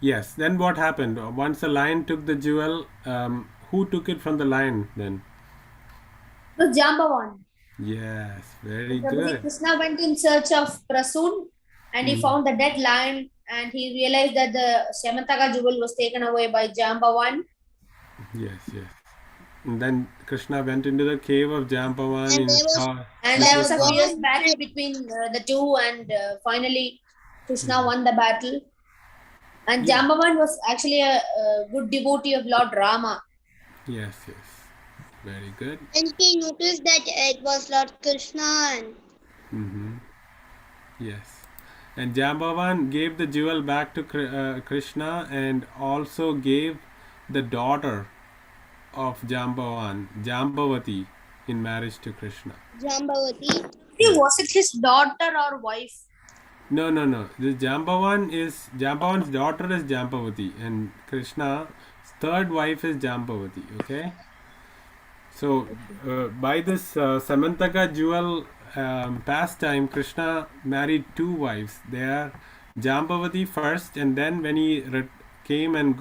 Yes. Then what happened? Once the lion took the jewel, who took it from the lion then? It was Jambavan. Yes. And Very Prabhuji, good. Krishna went in search of Prasoon and he Mm. found the dead lion and he realized that the Samantaka jewel was taken away by Jambavan. Yes. Yes. And then Krishna went into the cave of Jampavan And in And which there was was a called. fierce battle between the two, and finally Krishna won the battle. And Yeah. Jambavan was actually a good devotee of Lord Rama. Yes. Yes. Very good. he noticed that it was Lord Krishna and Mm-hmm. Yes. And Jambavan gave the jewel back to Krishna and also gave the daughter of Jambavan, Jambavati, in marriage to Krishna. Jambavati. Yes. Was it his daughter or wife? No, no, no. The Jambavan's daughter is Jambavati, and Krishna's third wife is Jambavati. Okay. So, by this Samantaka jewel pastime, Krishna married two wives. They are Jambavati first, and then when he came and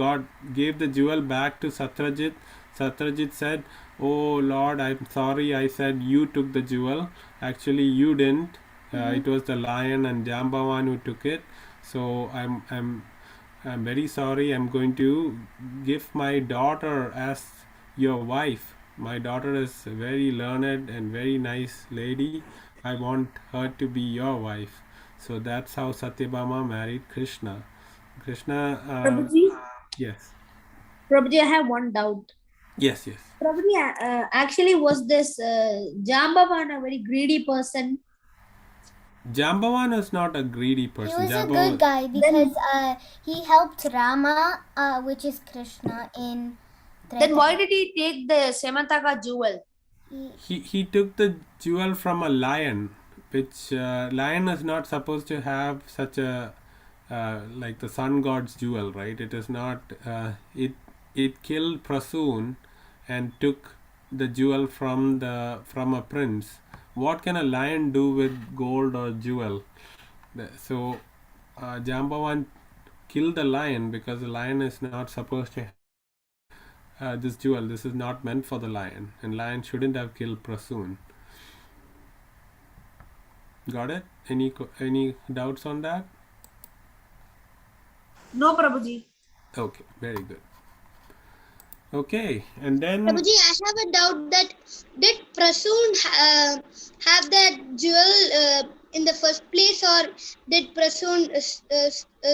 gave the jewel back to Satrajit, Satrajit said, "Oh Lord, I'm sorry. I said you took the jewel. Actually, you didn't. It was the lion and Jambavan who took it. So I'm very sorry. I'm going to give my daughter as your wife. My daughter is very learned and very nice lady. I want her to be your wife." So that's how Satyabhama married Krishna. Krishna, Prabhuji, yes, Prabhuji, I have one doubt. yes, yes. Prabhuji, actually, was this Jambavan a very greedy person? Jambavan is not a greedy He person. was a good guy because he helped Rama, which is Krishna, in Then Treta. why did he take the Samantaka jewel? He took the jewel from a lion, which lion is not supposed to have such a like the sun god's jewel, right? It is not. It killed Prasoon and took the jewel from a prince. What can a lion do with gold or jewel? So Jambavan killed the lion because the lion is not supposed to have this jewel. This is not meant for the lion, and lion shouldn't have killed Prasoon. Got it? Any doubts on that? No, Prabhuji. Okay, very good. Okay, and then Prabhuji, I have a doubt that did Prasoon have that jewel in the first place, or did Prasoon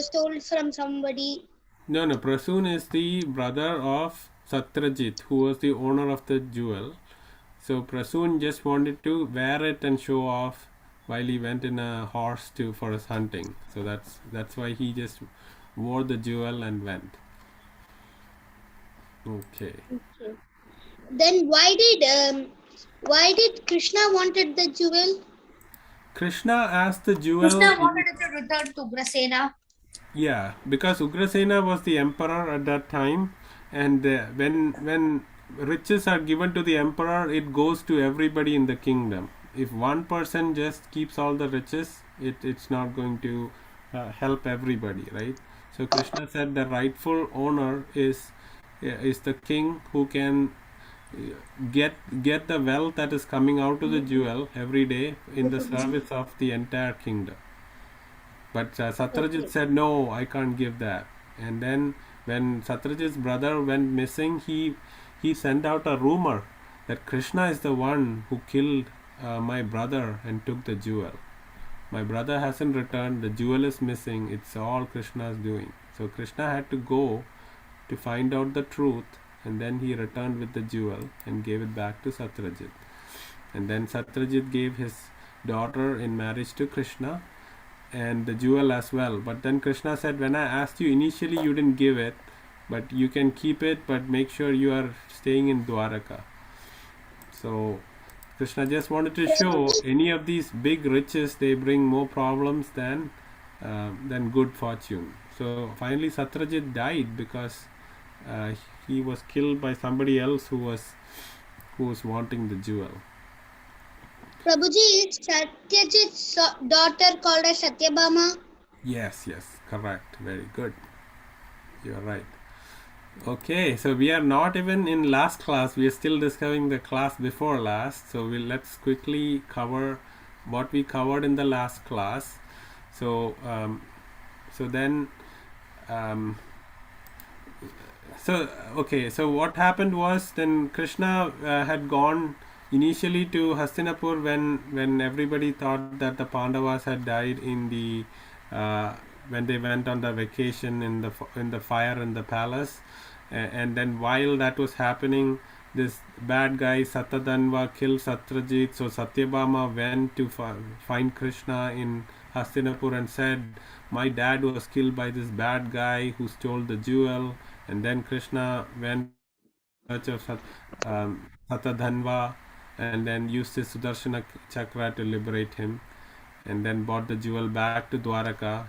stole from somebody? no, Prasoon is the brother of Satrajit, who was the owner of the jewel. So Prasoon just wanted to wear it and show off while he went in a horse to for his hunting. So that's why he just wore the jewel and went. Okay. Okay. Then why did Krishna wanted the jewel? Krishna asked the jewel. Krishna wanted it to return to Ugrasena. Yeah, because Ugrasena was the emperor at that time, and when riches are given to the emperor, it goes to everybody in the kingdom. If one person just keeps all the riches, it's not going to help everybody, right? So Krishna said the rightful owner is the king who can get the wealth that is coming out of the jewel every day in the service of the entire kingdom. But Satyajit Okay. said, "No, I can't give that." And then when Satyajit's brother went missing, he sent out a rumor that Krishna is the one who killed my brother and took the jewel. My brother hasn't returned. The jewel is missing. It's all Krishna's doing. So Krishna had to go to find out the truth, and then he returned with the jewel and gave it back to Satyajit. And then Satyajit gave his daughter in marriage to Krishna and the jewel as well. But then Krishna said, "When I asked you initially, you didn't give it, but you can keep it, but make sure you are staying in Dwaraka." So Krishna just wanted to show any of these big riches, they bring more problems than good fortune. So finally, Satyajit died because uh, he was killed by somebody else who was wanting the jewel. Prabhuji, is Satyajit's daughter called as Satyabhama? Yes, yes, correct. Very good. You're right. Okay, so we are not even in last class. We are still discovering the class before last. So let's quickly cover what we covered in the last class. So so then um, so okay, so what happened was, then Krishna had gone initially to Hastinapur when everybody thought that the Pandavas had died in the when they went on the vacation in the fire in the palace. And then while that was happening, this bad guy Satadhanva killed Satyajit. So Satyabhama went to find Krishna in Hastinapur and said, my dad was killed by this bad guy who stole the jewel. And then Krishna went in search of Satadhanva, and then used his Sudarshana chakra to liberate him, and then brought the jewel back to Dwaraka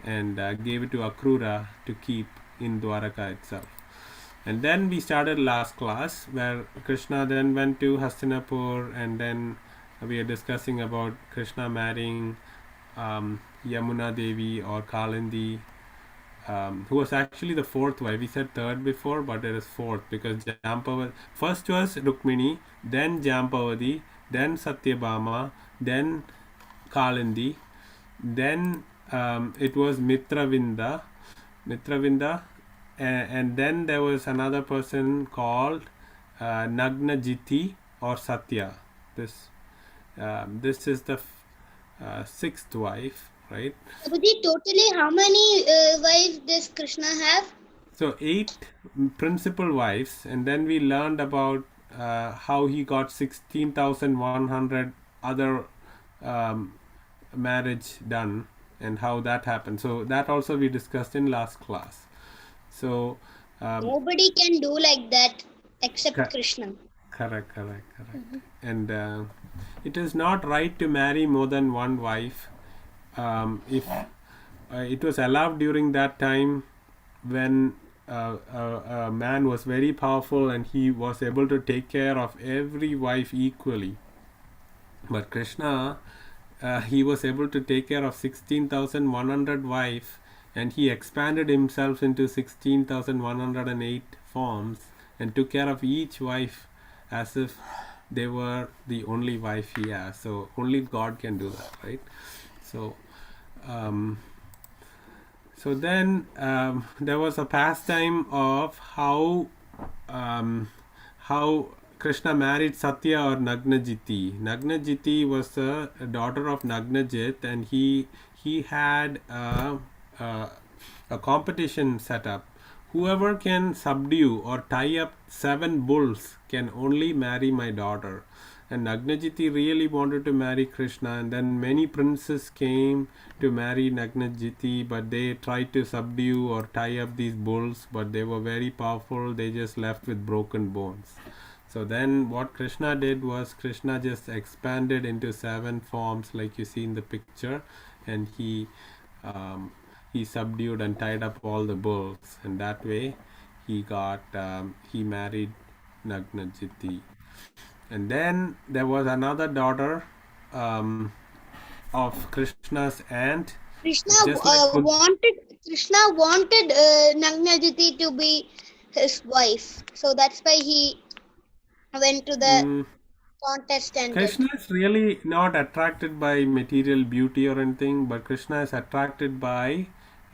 and gave it to Akrura to keep in Dwaraka itself. And then we started last class where Krishna then went to Hastinapur, and then we are discussing about Krishna marrying Yamuna Devi or Kalindi, who was actually the fourth wife. We said third before, but it is fourth because Jampavati first was Rukmini, then Jampavati, then Satyabhama, then Kalindi, then it was Mitravinda, and then there was another person called Nagnajiti or Satya. This is the sixth wife, right? Prabhuji, totally how many wives does Krishna have? So 8 principal wives, and then we learned about how he got 16,100 other marriage done and how that happened. So that also we discussed in last class. So Nobody can do like that except Krishna. correct. And it is not right to marry more than one wife. If it was allowed during that time when a man was very powerful and he was able to take care of every wife equally. But Krishna, he was able to take care of 16,100 wives, and he expanded himself into 16,108 forms and took care of each wife as if they were the only wife he has. So only God can do that, right? So so then there was a pastime of how Krishna married Satya or Nagnajiti. Nagnajiti was the daughter of Nagnajit, and he had a competition set up. Whoever can subdue or tie up 7 bulls can only marry my daughter. And Nagnajiti really wanted to marry Krishna, and then many princes came to marry Nagnajiti, but they tried to subdue or tie up these bulls, but they were very powerful. They just left with broken bones. So then what Krishna did was Krishna just expanded into 7 forms like you see in the picture, and he subdued and tied up all the bulls, and that way he married Nagnajiti. And then there was another daughter of Krishna's aunt. Krishna Just like wanted Nagnajiti to be his wife, so that's why he went to the contest and Krishna is really not attracted by material beauty or anything, but Krishna is attracted by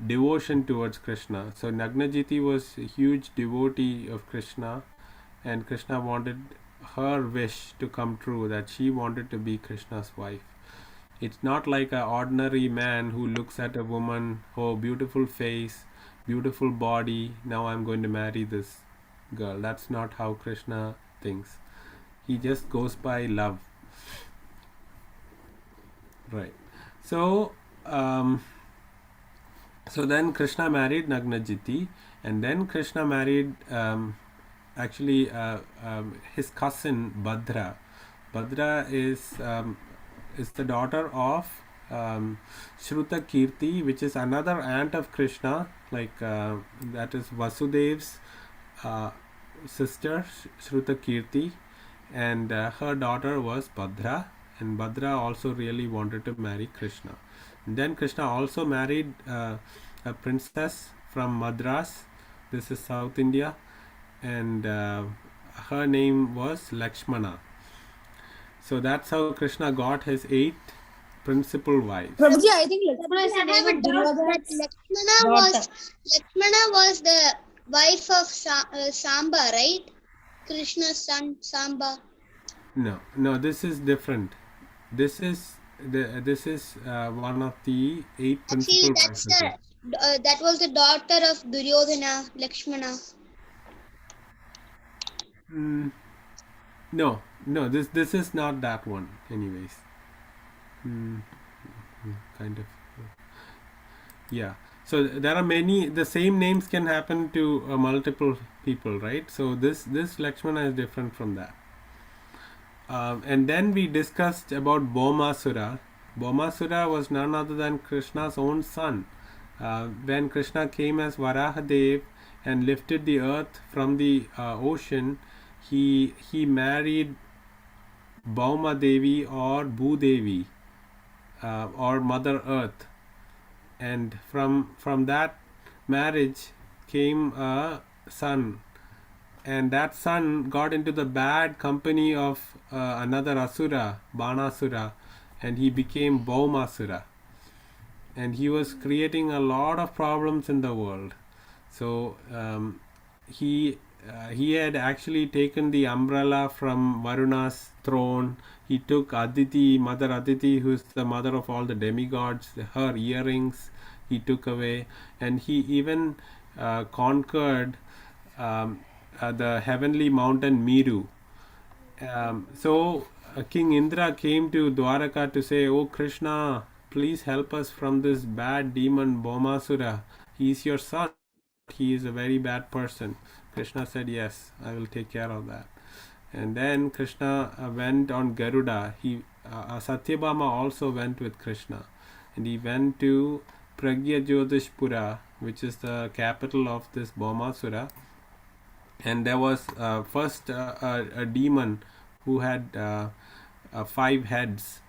devotion towards Krishna. So Nagnajiti was a huge devotee of Krishna, and Krishna wanted her wish to come true, that she wanted to be Krishna's wife. It's not like an ordinary man who looks at a woman, oh, beautiful face, beautiful body, now I'm going to marry this girl. That's not how Krishna thinks. He just goes by love. Right. So so then Krishna married Nagnajiti, and then Krishna married his cousin Bhadra. Bhadra is the daughter of Shruta Kirti, which is another aunt of Krishna, like that is Vasudev's sister Shruta Kirti, and her daughter was Bhadra, and Bhadra also really wanted to marry Krishna. And then Krishna also married a princess from Madras, This is South India, and her name was Lakshmana. So that's how Krishna got his 8 principal wives. Prabhuji, I think Lakshmana is the name of Duryodhana's daughter. Lakshmana was the wife of Samba, right? Krishna's son Samba. No, this is different. This is one of the 8 principal Actually, wives. that was the daughter of Duryodhana, Lakshmana. No, this is not that one. Anyways, kind of. Yeah. So there are many. The same names can happen to multiple people, right? So this Lakshmana is different from that. And then we discussed about Bhaumasura. Bhaumasura was none other than Krishna's own son. When Krishna came as Varahadev and lifted the earth from the ocean, he married Bhauma Devi or Bhudevi or Mother Earth, and from that marriage came a son, and that son got into the bad company of another Asura, Banasura, and he became Bhaumasura, and he was creating a lot of problems in the world. So he had actually taken the umbrella from Varuna's throne. He took Aditi, Mother Aditi, who is the mother of all the demigods, her earrings he took away, and he even conquered the heavenly mountain Meru. So King Indra came to Dwaraka to say, "Oh Krishna, please help us from this bad demon Bhaumasura. He is your son. He is a very bad person." Krishna said, "Yes, I will take care of that." And then Krishna went on Garuda. Satyabhama also went with Krishna, and he went to Pragyajyotishpura, which is the capital of this Bhaumasura. And there was first a demon who had 5 heads,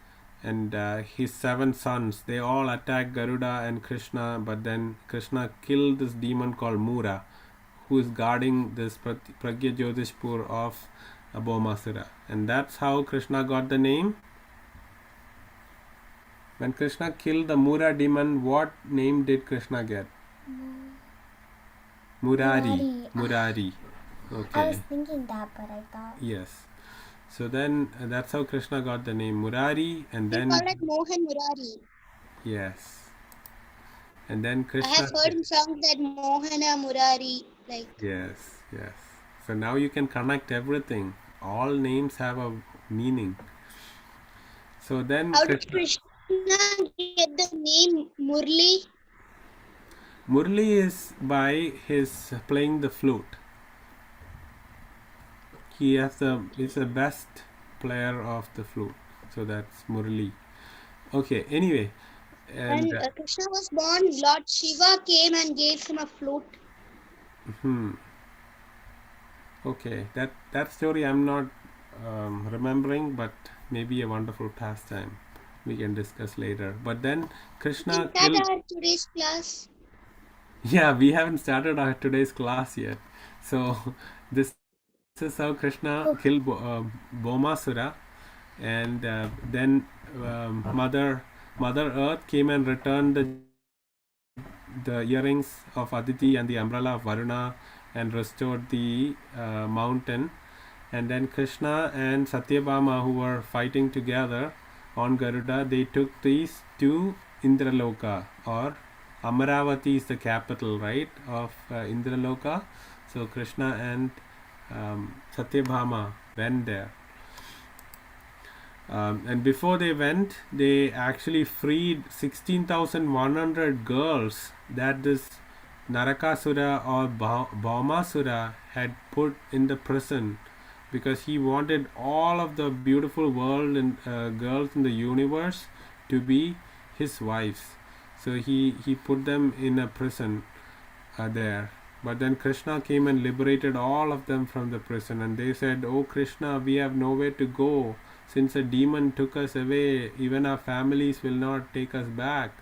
and his 7 sons. They all attacked Garuda and Krishna, but then Krishna killed this demon called Mura, who is guarding this Pragyajyotishpur of Bhaumasura. And that's how Krishna got the name. When Krishna killed the Mura demon, what name did Krishna get? Murari. Okay. I was thinking that, but I thought. Yes. So then that's how Krishna got the name Murari, and then They call it Mohan Murari. yes. And then I Krishna. have heard in songs that Mohana Murari, like. Yes. So now you can connect everything. All names have a meaning. So then How did Krishna get the name Murli? Murli is by his playing the flute. He's the best player of the flute. So that's Murli. Okay, anyway. When Krishna was born, Lord Shiva came and gave him a flute. Okay, that story I'm not remembering, but maybe a wonderful pastime we can discuss later. But then Krishna killed... our today's class. Yeah, we haven't started our today's class yet. So this is how Krishna killed Bhaumasura, and then Mother Earth came and returned the earrings of Aditi and the umbrella of Varuna and restored the mountain. And then Krishna and Satyabhama, who were fighting together on Garuda, they took these to Indraloka, or Amaravati is the capital, right, of Indraloka. So Krishna and Satyabhama went there. And before they went, they actually freed 16,100 girls that this Narakasura or Bhaumasura had put in the prison, because he wanted all of the beautiful world and girls in the universe to be his wives. So he put them in a prison there. But then Krishna came and liberated all of them from the prison, and they said, "Oh Krishna, we have nowhere to go. Since a demon took us away, even our families will not take us back."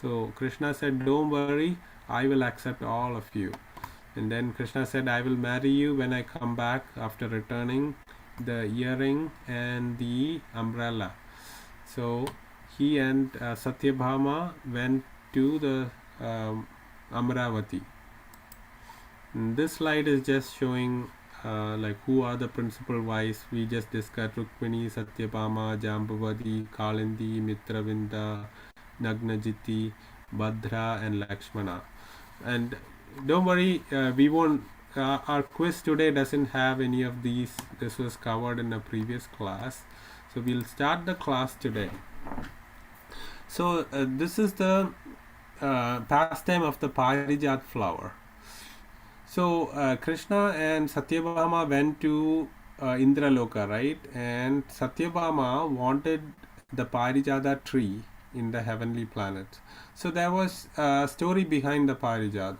So Krishna said, "Don't worry, I will accept all of you." And then Krishna said, I will marry you when I come back after returning the earring and the umbrella. So he and Satyabhama went to the Amravati. And this slide is just showing like who are the principal wives. We just discussed Rukmini, Satyabhama, Jambavati, Kalindi, Mitravinda, Nagnajiti, Bhadra and Lakshmana. And don't worry, we won't our quiz today doesn't have any of these. This was covered in a previous class, so we'll start the class today. So this is the pastime of the Parijatha flower. So Krishna and Satyabhama went to Indraloka, right? And Satyabhama wanted the Parijatha tree in the heavenly planet. So there was a story behind the Parijatha.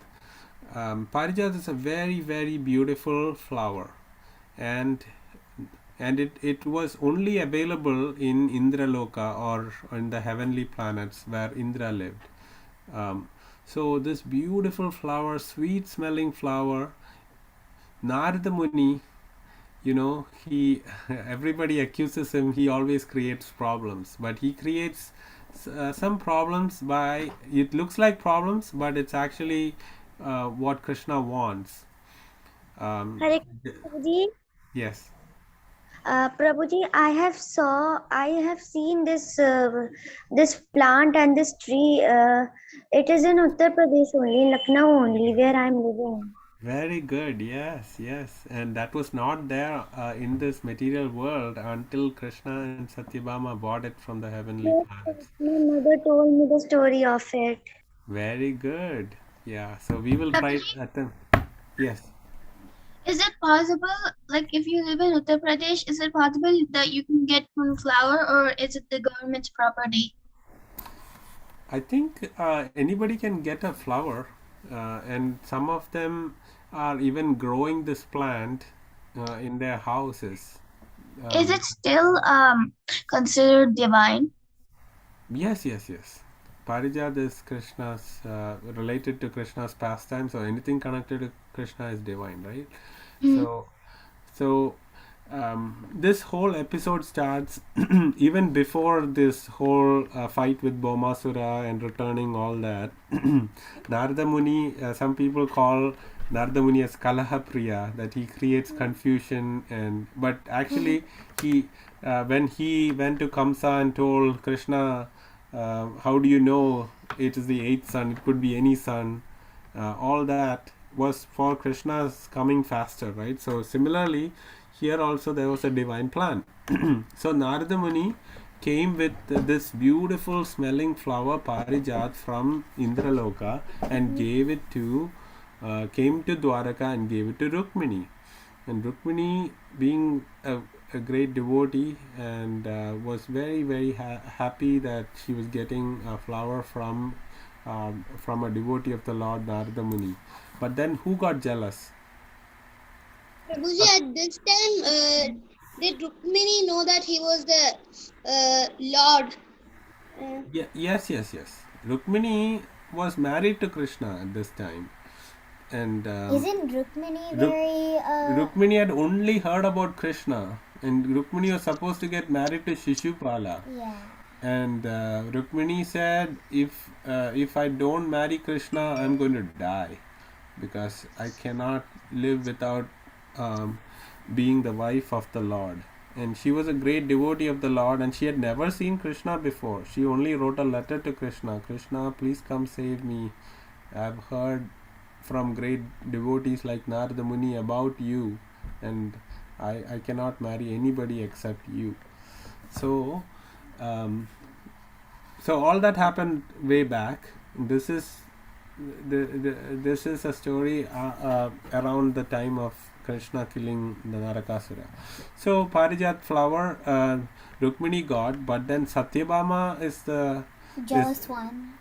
Parijatha is a very, very beautiful flower, and it was only available in Indraloka or in the heavenly planets where Indra lived. So this beautiful flower, sweet smelling flower, Narada Muni, he everybody accuses him, he always creates problems, but he creates some problems by, it looks like problems, but it's actually what Krishna wants. Hare Prabhuji, Yes. Prabhuji, I have seen this plant and this tree. It is in Uttar Pradesh only, Lucknow only, where I am living. Very good. Yes, and that was not there in this material world until Krishna and Satyabhama bought it from the heavenly Yes, planets. my mother told me the story of it. Very good. Yeah, so we will try that. Yes. Is it possible, like if you live in Uttar Pradesh, is it possible that you can get one flower, or is it the government's property? I think anybody can get a flower, and some of them are even growing this plant in their houses. Is it still considered divine? Yes. Parijatha is Krishna's, related to Krishna's pastime, so anything connected to Krishna is divine, right? So this whole episode starts even before this whole fight with Bomasura and returning all that. Narada Muni, some people call Narada Muni as Kalaha Priya, that he creates confusion, but actually he when he went to Kamsa and told Krishna, how do you know it is the 8th son, it could be any son, all that was for Krishna's coming faster, right? So similarly here also there was a divine plan. So Narada Muni came with this beautiful smelling flower Parijat from Indraloka and gave it to came to Dwaraka and gave it to Rukmini. And Rukmini, being a great devotee, and was very, very happy that she was getting a flower from a devotee of the Lord, Narada Muni. But then who got jealous? Prabhuji, at this time, did Rukmini know that he was the Lord? Yes. Rukmini was married to Krishna at this time. And Isn't Rukmini very Rukmini had only heard about Krishna, and Rukmini was supposed to get married to Shishupala. yeah. And Rukmini said, if I don't marry Krishna, I'm going to die, because I cannot live without being the wife of the Lord. And she was a great devotee of the Lord, and she had never seen Krishna before. She only wrote a letter to Krishna, Krishna, please come save me. I've heard from great devotees like Narada Muni about you, and I cannot marry anybody except you. So so all that happened way back. This is this is a story around the time of Krishna killing the Narakasura. So Parijat flower Rukmini got, but then Satyabhama is the Jealous one.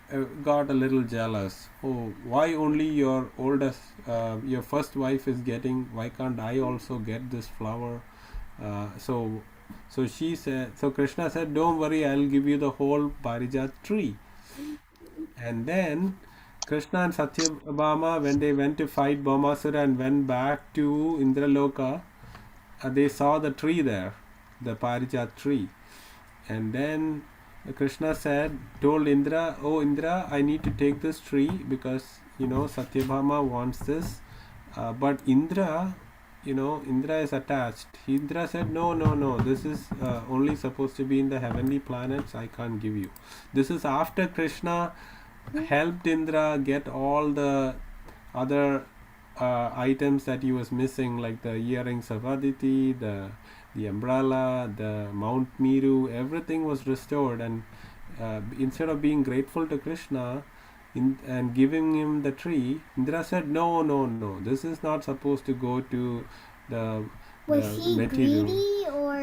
got a little jealous. Oh, why only your oldest, your first wife is getting? Why can't I also get this flower? So she said. So Krishna said, "Don't worry, I'll give you the whole Parijat tree." And then Krishna and Satyabhama, when they went to fight Bhaumasura and went back to Indraloka, they saw the tree there, the Parijatha tree. And then Krishna told Indra, "Oh Indra, I need to take this tree because Satyabhama wants this." But Indra is attached. Indra said, "No, no, no. This is only supposed to be in the heavenly planets. I can't give you." This is after Krishna helped Indra get all the other items that he was missing, like the earrings of Aditi, the umbrella, the Mount Meru. Everything was restored, and instead of being grateful to Krishna and giving him the tree, Indra said, "No, no, no. This is not supposed to go to the Was he material." greedy or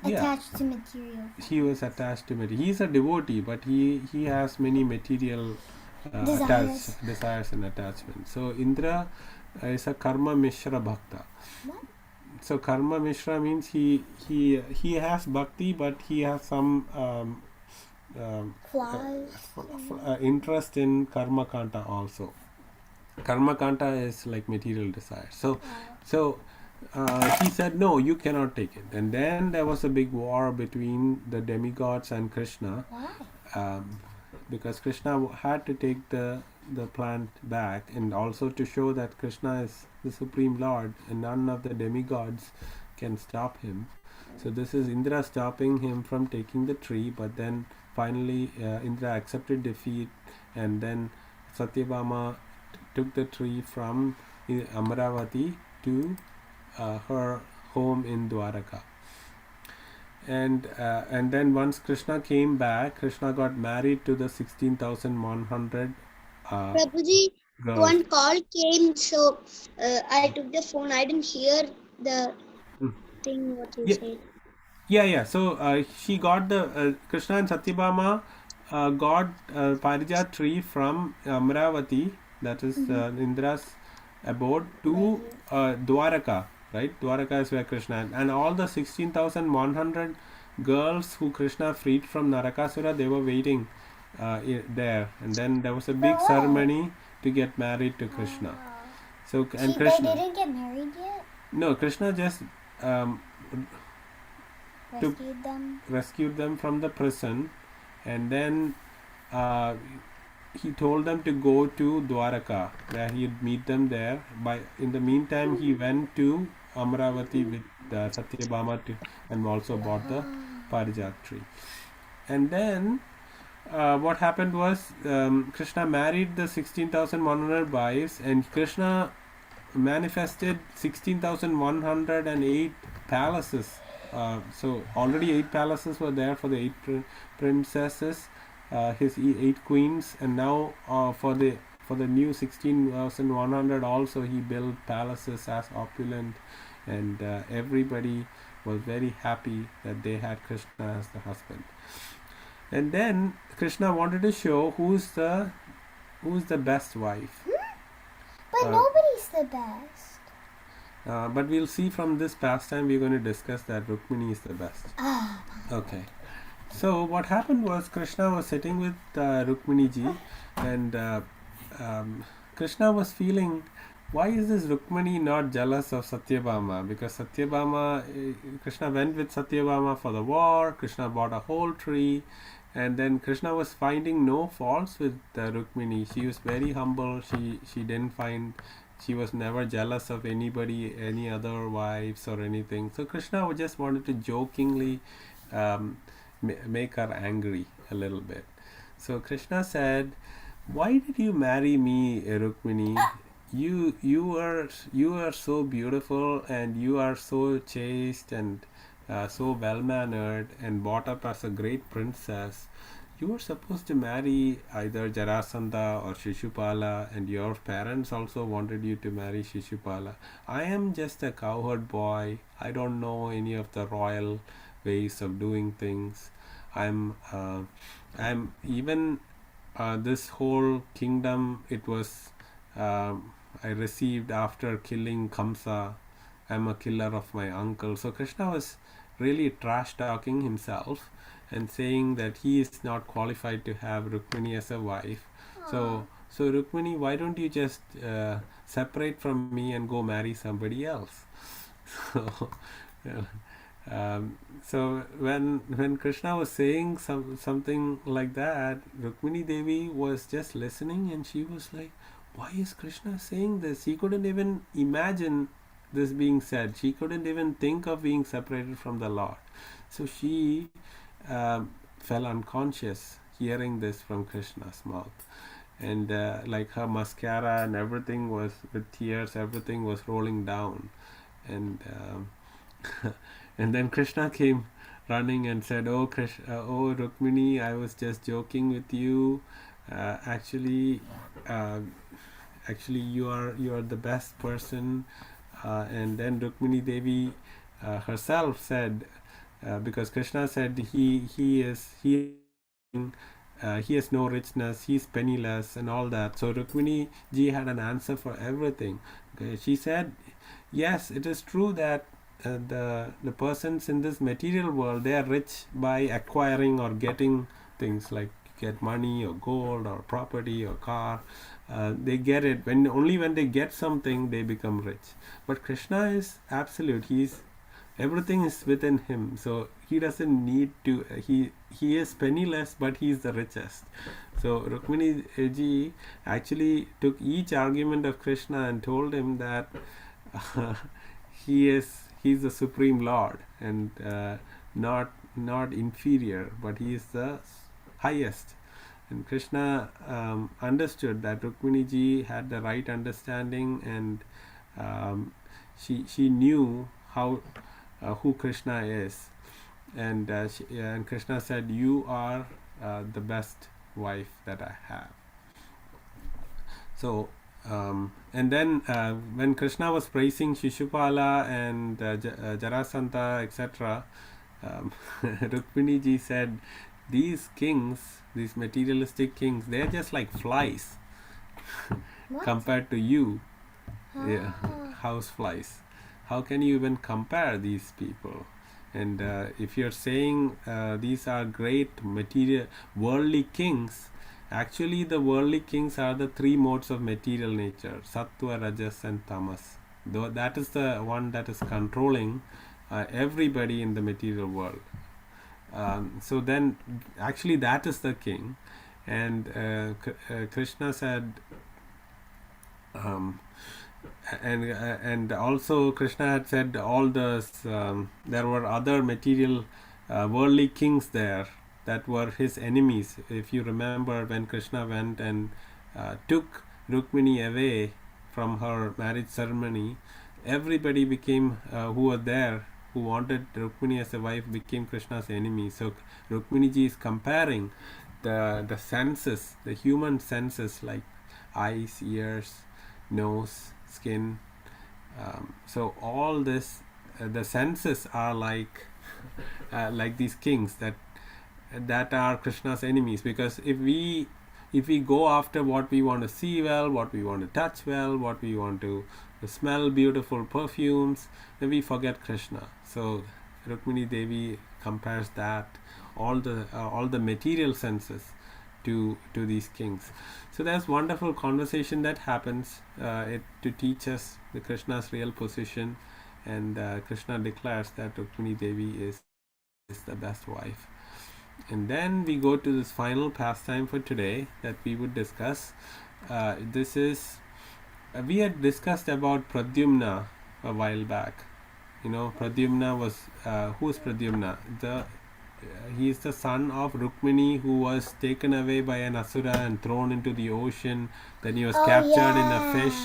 Yeah. attached to material? He was attached to material. He is a devotee, but he has many material desires and attachments. So Indra is a karma mishra bhakta. What? So karma mishra means he has bhakti, but he has some Flaws. interest in karma kanta also. Karma kanta is like material desire. So he said, "No, you cannot take it." And then there was a big war between the demigods and Krishna. Why? Because Krishna had to take the plant back, and also to show that Krishna is the Supreme Lord and none of the demigods can stop him. So this is Indra stopping him from taking the tree, but then finally Indra accepted defeat, and then Satyabhama took the tree from Amaravati to her home in Dwaraka. And then once Krishna came back, Krishna got married to the 16,100 Prabhuji, girls. one call came, so I took the phone. I didn't hear the thing what you said. Yeah. So she got the Krishna and Satyabhama got Parijatha tree from Amravati, that is Indra's abode, to Dwaraka. Right, Dwaraka is where Krishna and all the 16,100 girls who Krishna freed from Narakasura, they were waiting there, and then there was a big ceremony to get married to Krishna. So and Krishna, they didn't get married yet? no, Krishna just rescued them from the prison, and then he told them to go to Dwaraka, where he'd meet them there. In the meantime, he went to Amravati with Satyabhama and also bought the Parijatha tree. And then what happened was Krishna married the 16,100 wives, and Krishna manifested 16,108 palaces. So already 8 palaces were there for the 8 princesses, his 8 queens, and now for the new 16,100 also he built palaces as opulent, and everybody was very happy that they had Krishna as the husband. And then Krishna wanted to show who's the best wife. But nobody's the best. But we'll see from this pastime, we're going to discuss that Rukmini is the best. Okay. So what happened was Krishna was sitting with Rukmini ji, and Krishna was feeling, why is this Rukmini not jealous of Satyabhama? Because Krishna went with Satyabhama for the war. Krishna bought a whole tree, and then Krishna was finding no faults with Rukmini. She was very humble. She was never jealous of anybody, any other wives or anything. So Krishna just wanted to jokingly make her angry a little bit. So Krishna said, "Why did you marry me, Rukmini? You are so beautiful, and you are so chaste and so well mannered and brought up as a great princess. You were supposed to marry either Jarasandha or Shishupala, and your parents also wanted you to marry Shishupala. I am just a cowherd boy. I don't know any of the royal ways of doing things. I'm even this whole kingdom, it was I received after killing Kamsa. I'm a killer of my uncle." So Krishna was really trash talking himself and saying that he is not qualified to have Rukmini as a wife. So So Rukmini, why don't you just separate from me and go marry somebody else? So, so when Krishna was saying something like that, Rukmini Devi was just listening, and she was like, why is Krishna saying this? He couldn't even imagine this being said. She couldn't even think of being separated from the Lord. So she fell unconscious hearing this from Krishna's mouth. And like her mascara and everything was with tears, everything was rolling down. And and then Krishna came running and said, "Oh, oh Rukmini, I was just joking with you. Actually, you are the best person." And then Rukmini Devi herself said, because Krishna said he has no richness, he's penniless and all that. So Rukmini ji had an answer for everything. Okay, she said, yes, it is true that the persons in this material world, they are rich by acquiring or getting things, like get money or gold or property or car. They get it only when they get something they become rich. But Krishna is absolute. Everything is within him, so he doesn't need to. He is penniless, but he is the richest. So Rukmini ji actually took each argument of Krishna and told him that he's the supreme Lord, and not inferior, but he is the highest. And Krishna understood that Rukmini ji had the right understanding, and she knew how who Krishna is, and Krishna said, "You are the best wife that I have." So and then when Krishna was praising Shishupala and Jarasandha, etc., Rukmini ji said, these kings, these materialistic kings, they're just like flies compared to you, house flies. How can you even compare these people? And if you're saying these are great material worldly kings, actually the worldly kings are the three modes of material nature: sattva, rajas and tamas. Though that is the one that is controlling everybody in the material world. So then actually that is the king. And Krishna said, and also Krishna had said all the there were other material worldly kings there that were his enemies. If you remember, when Krishna went and took Rukmini away from her marriage ceremony, everybody became who were there, who wanted Rukmini as a wife, became Krishna's enemy. So Rukmini ji is comparing the senses, the human senses, like eyes, ears, nose, skin. So all this, the senses are like these kings that are Krishna's enemies. Because if we go after what we want to see well, what we want to touch well, what we want to smell beautiful perfumes, then we forget Krishna. So Rukmini Devi compares that all the material senses to these kings. So there's wonderful conversation that happens to teach us the Krishna's real position, and Krishna declares that Rukmini Devi is the best wife. And then we go to this final pastime for today that we would discuss. This is we had discussed about Pradyumna a while back. Pradyumna was who's Pradyumna? He is the son of Rukmini, who was taken away by an asura and thrown into the ocean. Then he was captured in a fish,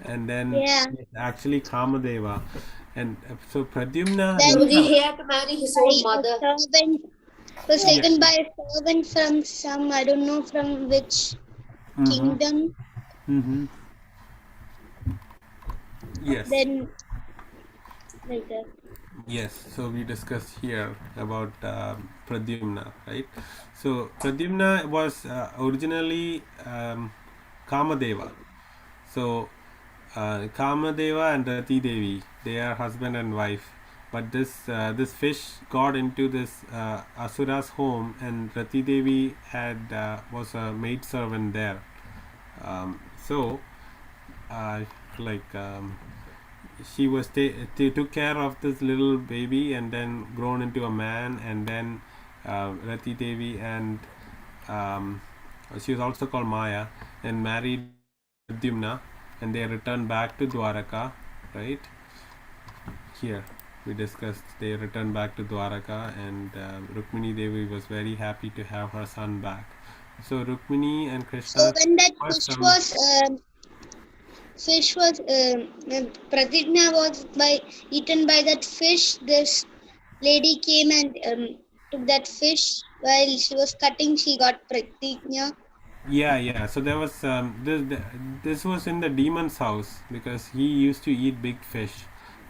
and then he's actually Kamadeva. And so Pradyumna He had to marry his own mother. Was taken by a servant from some, I don't know from which kingdom. Mm-hmm. Yes. Then like that. Yes, so we discussed here about Pradyumna, right? So Pradyumna was originally Kamadeva. So Kamadeva and Rati Devi, they are husband and wife. But this fish got into this Asura's home, and Rati Devi was a maid servant there. So she was took care of this little baby and then grown into a man, and then Rati Devi and she was also called Maya, and married Pradyumna, and they returned back to Dwaraka, right? Here we discussed they returned back to Dwaraka, and Rukmini Devi was very happy to have her son back. So Rukmini and Krishna. So when that fish was Pratigna was eaten by that fish, this lady came and took that fish. While she was cutting, she got Pratigna. Yeah. So there was this was in the demon's house, because he used to eat big fish,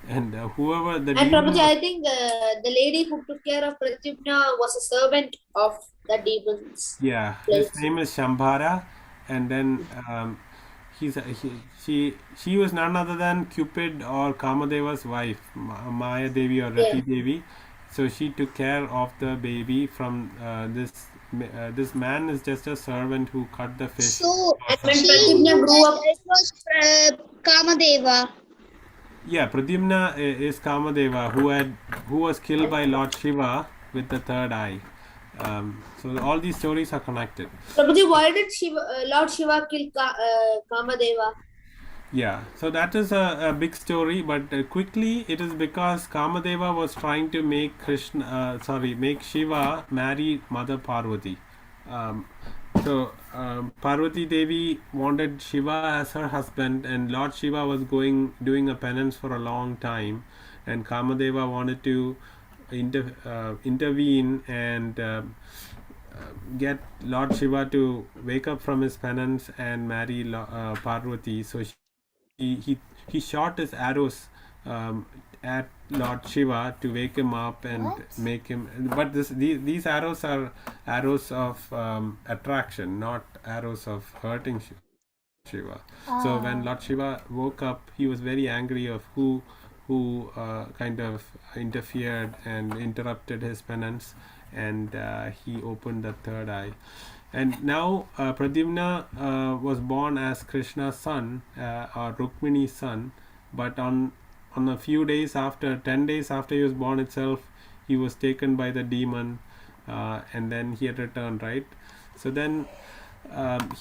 and whoever the And demon Prabhuji, I think the lady who took care of Pratyumna was a servant of the demons. yeah, place. his name is Shambhara, and then she was none other than Cupid or Kamadeva's wife, Maya Devi or Rati Devi. So she took care of the baby from this man is just a servant who cut the fish. So And when she Pradyumna knew grew that up, it was Kamadeva. Yeah, Pradyumna is Kamadeva, who was killed by Lord Shiva with the third eye. So all these stories are connected. Prabhuji, why did Lord Shiva kill Kamadeva? Yeah, so that is a big story, but quickly it is because Kamadeva was trying to make make Shiva marry Mother Parvati. Parvati Devi wanted Shiva as her husband, and Lord Shiva was doing a penance for a long time, and Kamadeva wanted to intervene and get Lord Shiva to wake up from his penance and marry Parvati. So he shot his arrows at Lord Shiva to wake him up and make him. But these arrows are arrows of attraction, not arrows of hurting Shiva. So when Lord Shiva woke up, he was very angry of who kind of interfered and interrupted his penance, and he opened the third eye. And now Pradyumna was born as Krishna's son or Rukmini's son, but on a few days after, 10 days after he was born itself, he was taken by the demon, and then he had returned, right? So then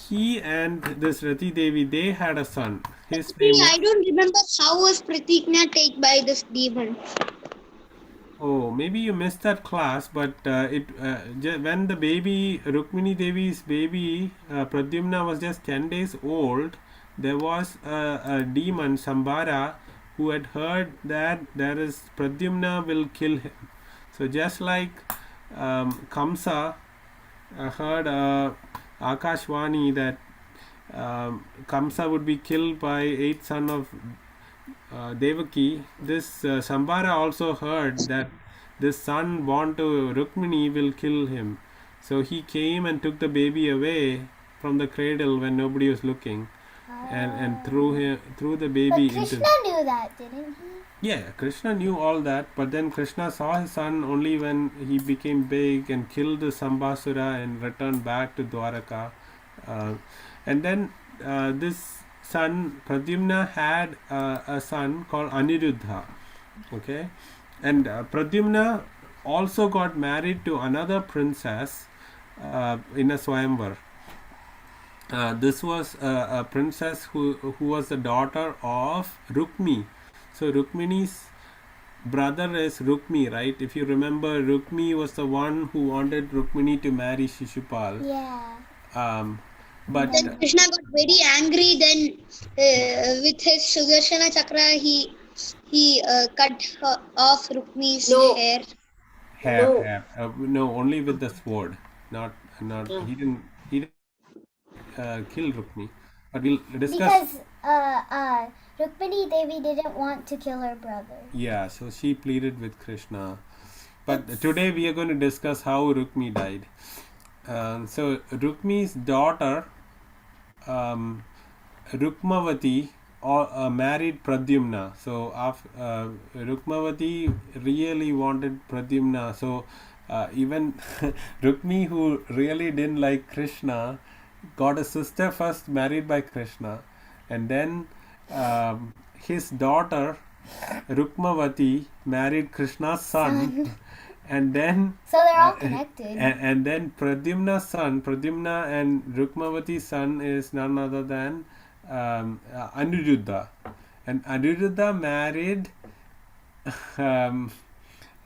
he and this Rati Devi, they had a son. His name I don't remember how was Pratigna taken by this demon. Oh, maybe you missed that class, but when the baby, Rukmini Devi's baby, Pradyumna was just 10 days old, there was a demon, Sambara, who had heard that there is Pradyumna will kill him. So just like Kamsa heard Akashvani that Kamsa would be killed by 8th son of Devaki, this Sambara also heard that this son born to Rukmini will kill him. So he came and took the baby away from the cradle when nobody was looking, and threw the baby But into. Krishna knew that, didn't he? Yeah, Krishna knew all that, but then Krishna saw his son only when he became big and killed the Sambasura and returned back to Dwaraka. And then this son, Pradyumna, had a son called Aniruddha. Okay, and Pradyumna also got married to another princess in a Swayamvar. This was a princess who was the daughter of Rukmi. So Rukmini's brother is Rukmi, right? If you remember, Rukmi was the one who wanted Rukmini to marry Shishupal. Yeah. But Then Krishna got very angry. Then with his Sudarshana Chakra, he cut off Rukmi's hair. Hair. No, only with the sword. Not. He didn't kill Rukmi. But we'll discuss. Because Rukmini Devi didn't want to kill her brother. Yeah, so she pleaded with Krishna. But today we are going to discuss how Rukmi died. So Rukmi's daughter, Rukmavati, married Pradyumna. So Rukmavati really wanted Pradyumna. So even Rukmi, who really didn't like Krishna, got a sister first married by Krishna, and then his daughter Rukmavati married Krishna's son, and then So they're all connected. and then Pradyumna's son, Pradyumna and Rukmavati's son is none other than Aniruddha, and Aniruddha married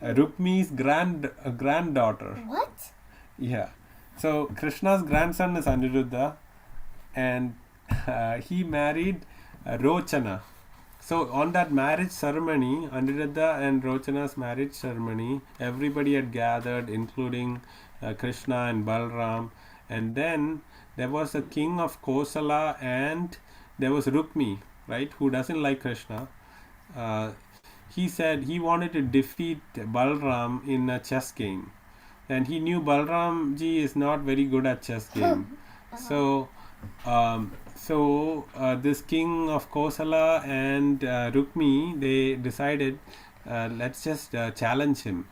Rukmi's granddaughter. What? Yeah. So Krishna's grandson is Aniruddha, and he married Rochana. So on that marriage ceremony, Aniruddha and Rochana's marriage ceremony, everybody had gathered, including Krishna and Balram. And then there was a king of Kosala, and there was Rukmi, right, who doesn't like Krishna. He said he wanted to defeat Balram in a chess game, and he knew Balram ji is not very good at chess game. So this king of Kosala and Rukmi, they decided, let's just challenge him.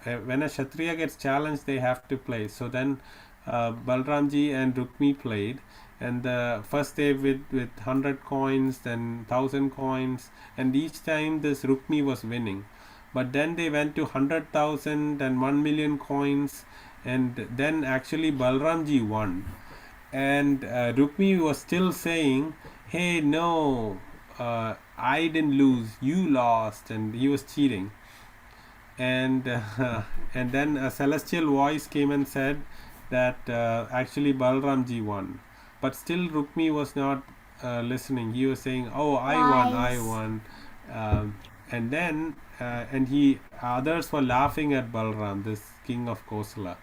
When a Kshatriya gets challenged, they have to play. So then Balram ji and Rukmi played, and the first day with 100 coins, then 1000 coins, and each time this Rukmi was winning. But then they went to 100,000 and 1,000,000 coins, and then actually Balramji won. And Rukmi was still saying, hey, no, I didn't lose, you lost, and he was cheating. And and then a celestial voice came and said that actually Balramji won. But still Rukmi was not listening. He was saying, oh, I won. And then and others were laughing at Balram, this king of Kosala.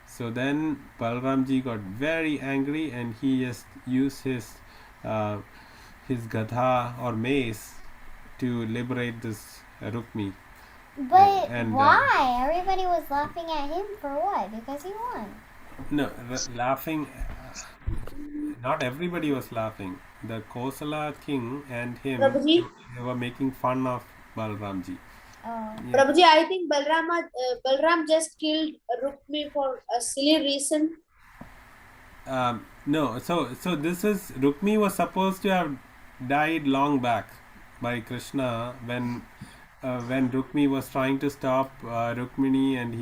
So then Balramji got very angry, and he just used his gadha or mace to liberate this Rukmi. But And, why? Everybody was laughing at him for what? Because he won. No, laughing. Not everybody was laughing. The Kosala king and him, Prabhuji? they were making fun of Balramji. Oh. Yeah. Prabhuji, I think Balram just killed Rukmi for a silly reason. No, so this is, Rukmi was supposed to have died long back by Krishna when Rukmi was trying to stop Rukmini, and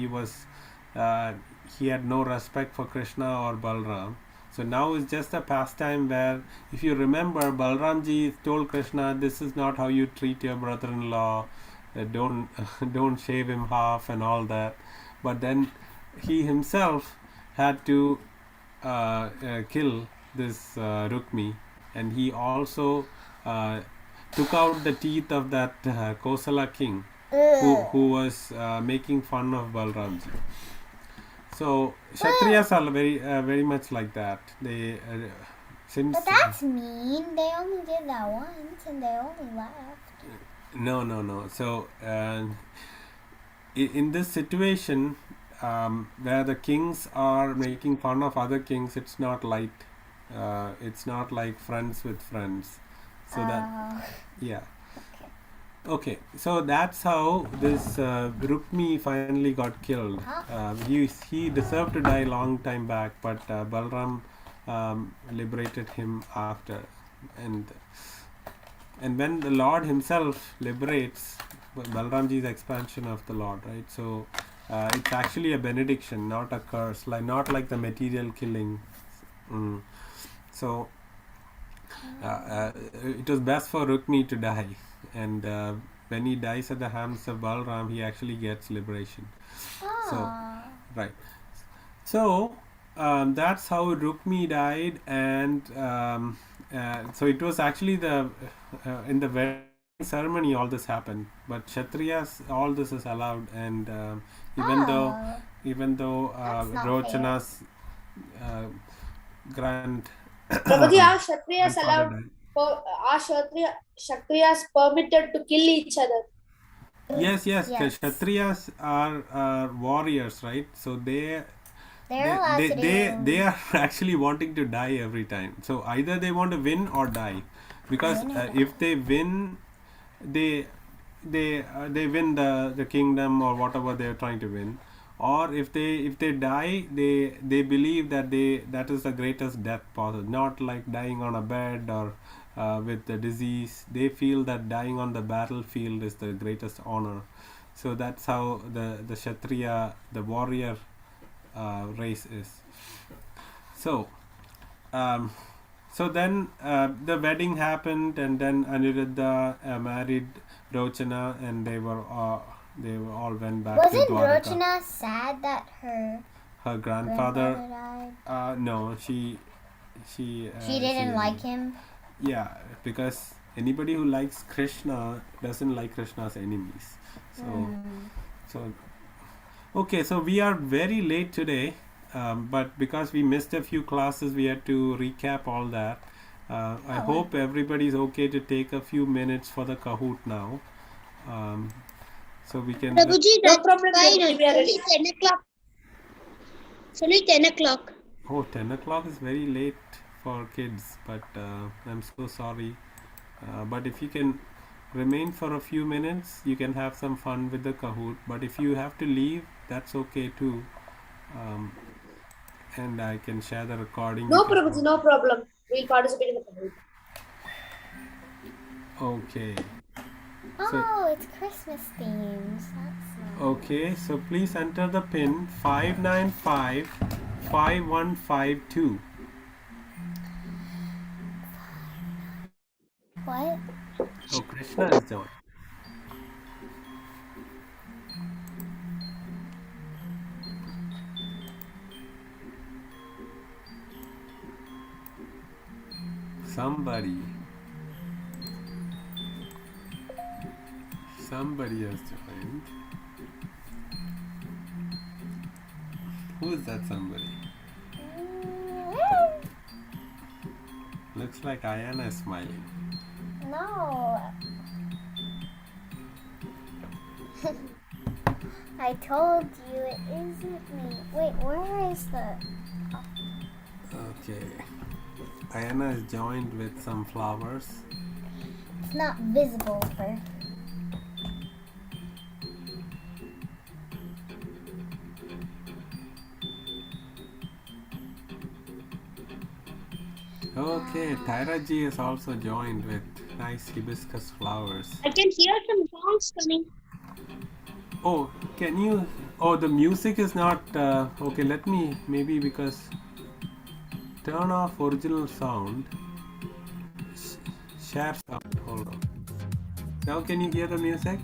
he had no respect for Krishna or Balram. So now it's just a pastime where, if you remember, Balramji told Krishna, this is not how you treat your brother-in-law, don't shave him half and all that. But then he himself had to kill this Rukmi, and he also took out the teeth of that Kosala king who was making fun of Balramji. So Kshatriyas are very much like that. They since But that's mean. They only did that once, and they only laughed. No. So in this situation, where the kings are making fun of other kings, it's not light. It's not like friends with friends. So that, yeah. Okay, so that's how this Rukmi finally got killed. He deserved to die long time back, but Balram liberated him after. And when the Lord himself liberates, Balramji's expansion of the Lord, right? So it's actually a benediction, not a curse, not like the material killing. So it was best for Rukmi to die, and when he dies at the hands of Balram, he actually gets liberation. So right. So that's how Rukmi died, and so it was actually in the wedding ceremony all this happened. But Kshatriyas, all this is allowed, and even though That's not Rochana's Prabhuji, are Kshatriyas allowed? Are Kshatriyas permitted to kill each other? Yes. Yes. Kshatriyas are warriors, right? So They're allowed to do. they are actually wanting to die every time. So either they want to win or die, because if they win, they win the kingdom or whatever they are trying to win, or if they die, they believe that that is the greatest death possible, not like dying on a bed or with the disease. They feel that dying on the battlefield is the greatest honor. So that's how the Kshatriya, the warrior race is. So so then the wedding happened, and then Aniruddha married Rochana, and they all went back Wasn't to Dwarka. Rochana sad that her Her grandfather died? no, she Didn't like him. Yeah, because anybody who likes Krishna doesn't like Krishna's enemies. So okay, so we are very late today, but because we missed a few classes, we had to recap all that. I hope everybody's okay to take a few minutes for the Kahoot now. So we can. Prabhuji, No that's problem, fine. Prabhuji, we are ready. It's 10 o'clock. It's only 10 o'clock. Oh, 10 o'clock is very late for kids, but I'm so sorry. But if you can remain for a few minutes, you can have some fun with the Kahoot. But if you have to leave, that's okay too. And I can share the recording. No, Prabhuji, no problem. We'll participate in the Kahoot. Okay. Oh, it's Christmas themes. That's nice. Okay, so please enter the pin 5955152. What? Oh, Krishna is joined. Somebody has joined. Who is that somebody? Looks like Ayana is smiling. No. I told you it isn't me. Wait, where is the... Okay. Ayana is joined with some flowers. It's not visible for... Okay, Tyra G is also joined with nice hibiscus flowers. I can hear some sounds coming. Oh, can you... Oh, the music is not... okay, let me... Maybe because... Turn off original sound. Share sound. Hold on. Now can you hear the music?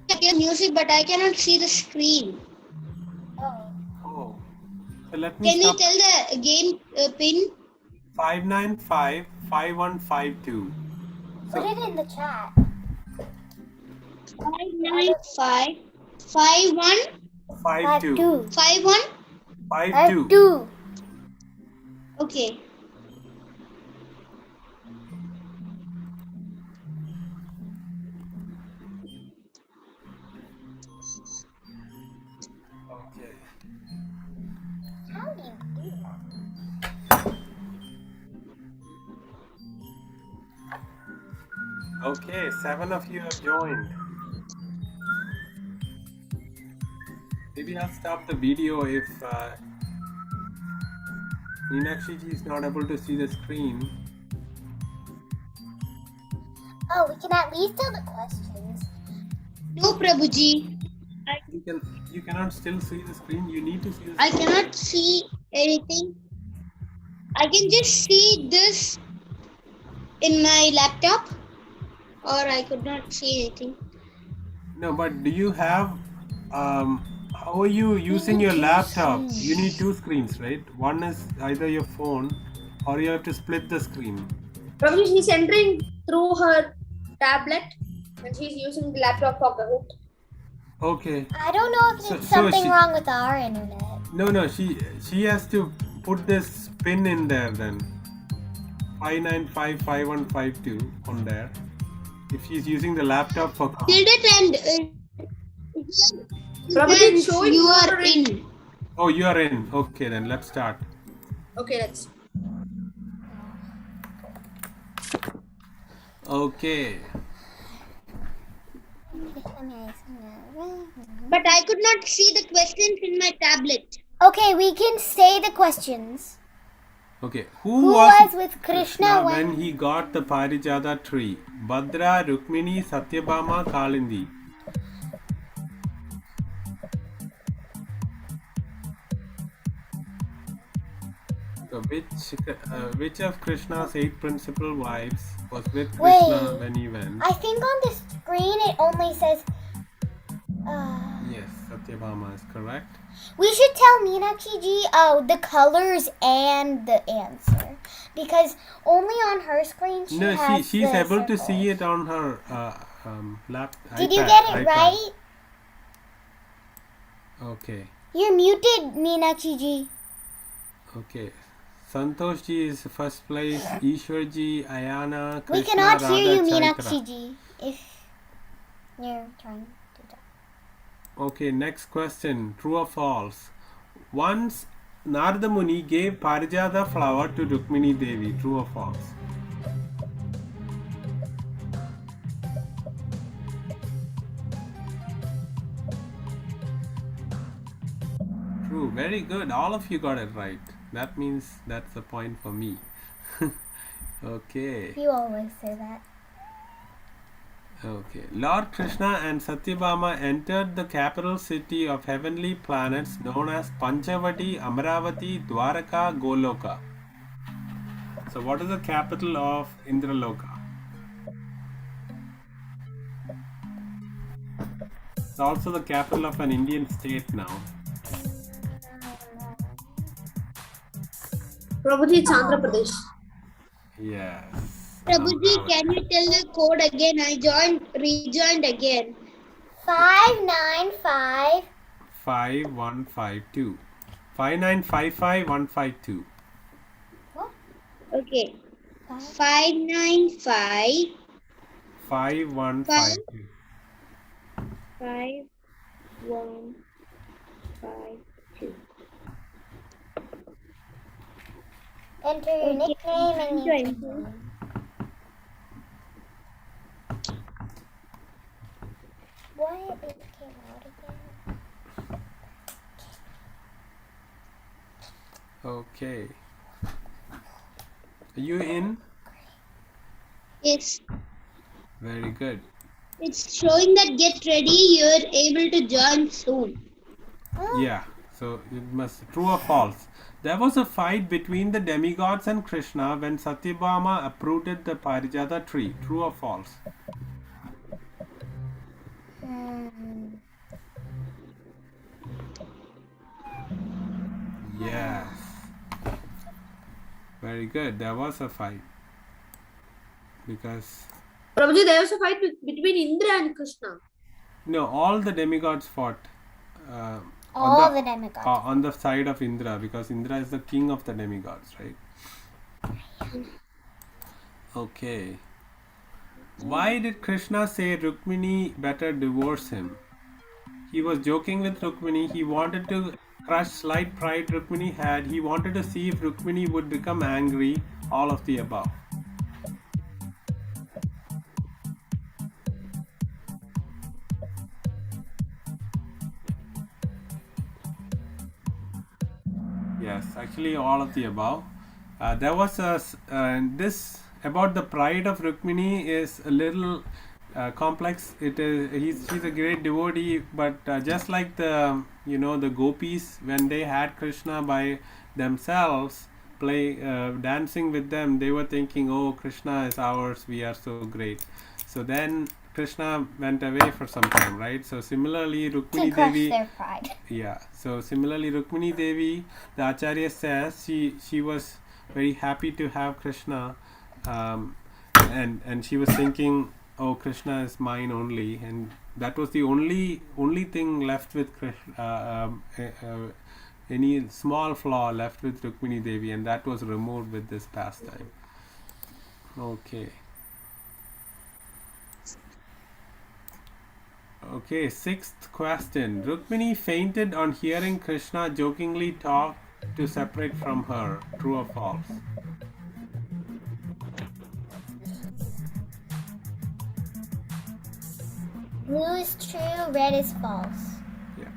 I hear music, but I cannot see the screen. Oh. So let me Can you stop. tell the game pin? 5955152. Put it in the chat. 595 51 52. 51. 52. Okay. Okay. How do you do that? Okay, 7 of you have joined. Maybe I'll stop the video if Meenakshi ji is not able to see the screen. Oh, we can at least tell the questions. No, Prabhuji. You cannot still see the screen. You need to see the I screen. cannot see anything. I can just see this in my laptop, or I could not see anything. No, but do you have how are you using your laptop? You need two screens, right? One is either your phone or you have to split the screen. Prabhuji, she's entering through her tablet and she's using the laptop for Kahoot. Okay. I don't know if So- it's so something she- wrong with our internet. No, she has to put this pin in there then. 5955152 on there. If she's using the laptop for Till that and Prabhuji, it's showing you are you're in. Oh, you are in. Okay, then let's start. Okay, let's. Okay. But I could not see the questions in my tablet. Okay, we can say the questions. Okay, Who was with Krishna when he got the Parijatha tree? Bhadra, Rukmini, Satyabhama, Kalindi. So which of Krishna's 8 principal wives was with Krishna when he went? I think on the screen it only says. Yes, Satyabhama is correct. We should tell Meenakshi ji the colors and the answer, because only on her screen she's able to see it on her lap. Did iPad, you get it iPad. right? Okay. You're muted, Meenakshi ji. Okay. Santosh ji is first place. Ishwar ji, Ayana, Krishna, We cannot Radha, hear you, Chaitra. Meenakshi ji, if you're trying to talk. Okay, next question. True or false? Once Narada Muni gave Parijatha flower to Rukmini Devi. True or false? True. Very good. All of you got it right. That means that's the point for me. Okay. You always say that. Okay. Lord Krishna and Satyabhama entered the capital city of heavenly planets known as Panchavati, Amaravati, Dwaraka, Goloka. So what is the capital of Indraloka? It's also the capital of an Indian state now. Prabhuji, it's Andhra Pradesh. Yes. Prabhuji, can you tell the code again? I rejoined again. 595. 5152. 5955152. Okay. 595 5152. 5152. Enter your nickname and you can join. Why it came out again? Okay. Are you in? Yes. Very good. It's showing that get ready, you're able to join soon. Yeah. So it must true or false. There was a fight between the demigods and Krishna when Satyabhama uprooted the Parijatha tree. True or false? Yes. Very good. There was a fight. Because Prabhuji, there was a fight between Indra and Krishna. no, all the demigods fought. All the demigods. On the side of Indra, because Indra is the king of the demigods, right? Okay. Why did Krishna say Rukmini better divorce him? He was joking with Rukmini. He wanted to crush slight pride Rukmini had. He wanted to see if Rukmini would become angry. All of the above. Yes, actually all of the above. There was this about the pride of Rukmini is a little complex. It is she's a great devotee, but just like the the gopis when they had Krishna by themselves dancing with them, they were thinking, oh, Krishna is ours, we are so great. So then Krishna went away for some time, right? So similarly, Rukmini To crush Devi. their pride. Yeah. So similarly, Rukmini Devi, the Acharya says she was very happy to have Krishna, and she was thinking, oh, Krishna is mine only, and that was the only thing left with Krishna. Any small flaw left with Rukmini Devi, and that was removed with this pastime. Okay. Okay, sixth question. Rukmini fainted on hearing Krishna jokingly talk to separate from her. True or false? Blue is true, red is false. Yeah.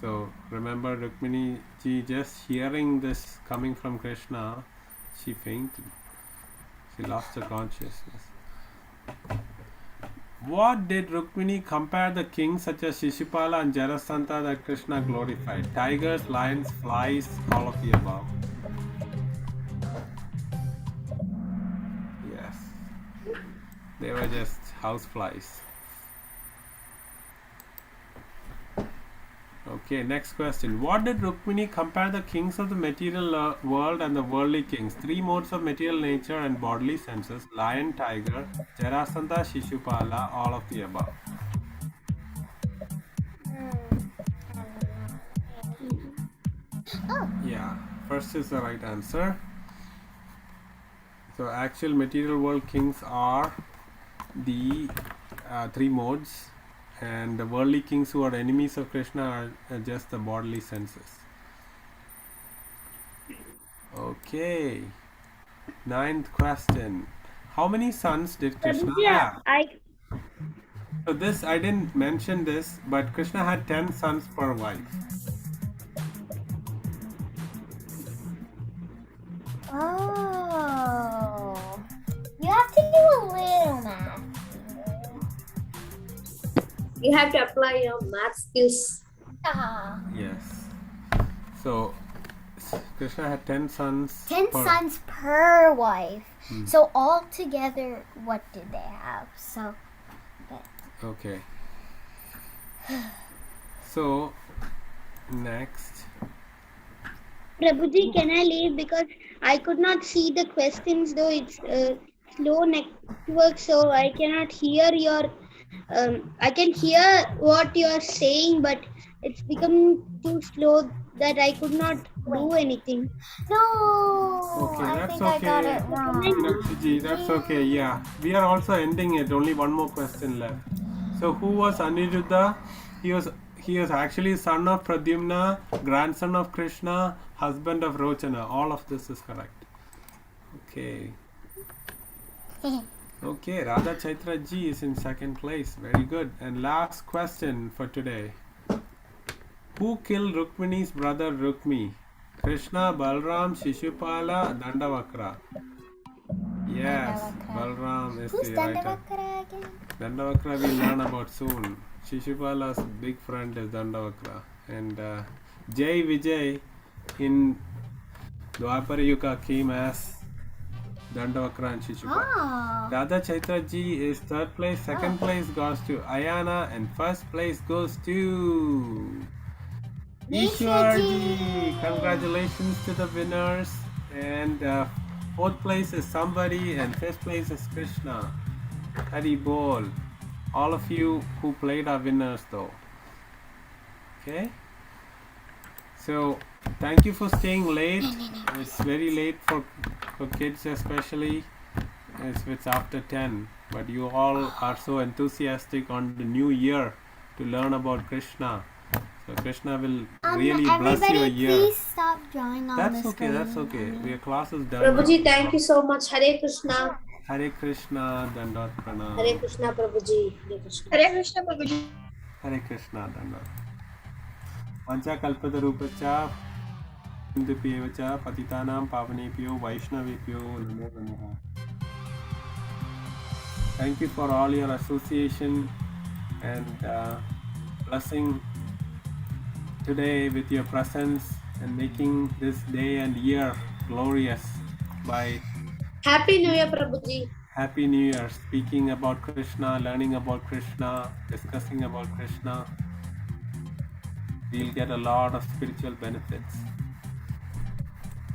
So remember, Rukmini ji, just hearing this coming from Krishna, she fainted. She lost her consciousness. What did Rukmini compare the kings such as Shishupala and Jarasandha that Krishna glorified? Tigers, lions, flies, all of the above. Yes. They were just house flies. Okay, next question. What did Rukmini compare the kings of the material world and the worldly kings? Three modes of material nature and bodily senses: lion, tiger, Jarasandha, Shishupala, all of the above. Yeah, first is the right answer. So actual material world kings are the three modes, and the worldly kings who are enemies of Krishna are just the bodily senses. Okay, ninth question. How many sons did Krishna have? So this, I didn't mention this, but Krishna had 10 sons per wife. Oh. You have to do a little math. You have to apply your math skills. Ah. Yes. So Krishna had 10 sons. 10 sons per wife. So all together, what did they have? So. Okay. So next. Prabhuji, can I leave because I could not see the questions, though it's slow network, so I cannot hear your. I can hear what you are saying, but it's becoming too slow that I could not do anything. No. Okay, I that's think I got okay. it wrong. Meenakshi, that's okay. Yeah, we are also ending it. Only one more question left. So who was Aniruddha? He was actually son of Pradyumna, grandson of Krishna, husband of Rochana. All of this is correct. Okay. Okay, Radha Chaitra ji is in second place. Very good. And last question for today. Who killed Rukmini's brother Rukmi? Krishna, Balram, Shishupala, Dandavakra. Yes, Balram is Who's the right answer. Dandavakra again? Dandavakra we'll learn about soon. Shishupala's big friend is Dandavakra. And Jai Vijay in Dwapara Yuga came as Dandavakra and Shishupala. Oh. Radha Chaitra ji is third place, second place goes to Ayana, and first place goes to Ishwar ji. Congratulations to the winners. And fourth place is somebody, and fifth place is Krishna. Hari Bol. All of you who played are winners though. Okay. So thank you for staying late. It's very late for kids especially. It's after 10. But you all are so enthusiastic on the new year to learn about Krishna. So Krishna will really bless your year. Please stop drawing on That's the okay, screen. that's okay. Your class is done. Prabhuji, thank you so much. Hare Krishna. Hare Krishna, Dandat Pranam. Hare Krishna, Prabhuji. Hare Krishna. Hare Krishna, Prabhuji. Hare Krishna, Dandat. Vancha kalpatarupascha Hindupyevacha Patitanam Pavanepyo Vaishnavepyo Namo Namaha. Thank you for all your association and blessing today with your presence and making this day and year glorious by Happy New Year, Prabhuji. Happy New Year, speaking about Krishna, learning about Krishna, discussing about Krishna. We'll get a lot of spiritual benefits.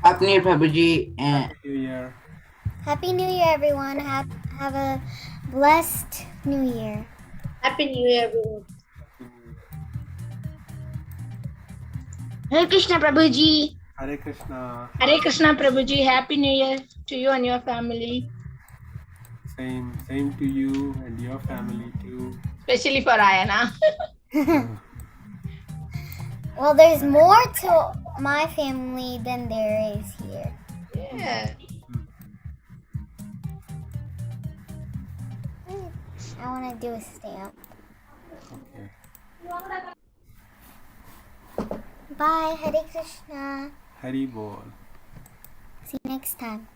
Happy New Year, Prabhuji. Happy New Year. Happy New Year, everyone. Have a blessed New Year. Happy New Year, everyone. Hare Krishna, Prabhuji. Hare Krishna. Hare Krishna, Prabhuji. Happy New Year to you and your family. Same to you and your family too. Especially for Ayana. Well, there's more to my family than there is here. Yeah. I want to do a stamp. Okay. Bye. Hare Krishna. Hari Bol. See you next time.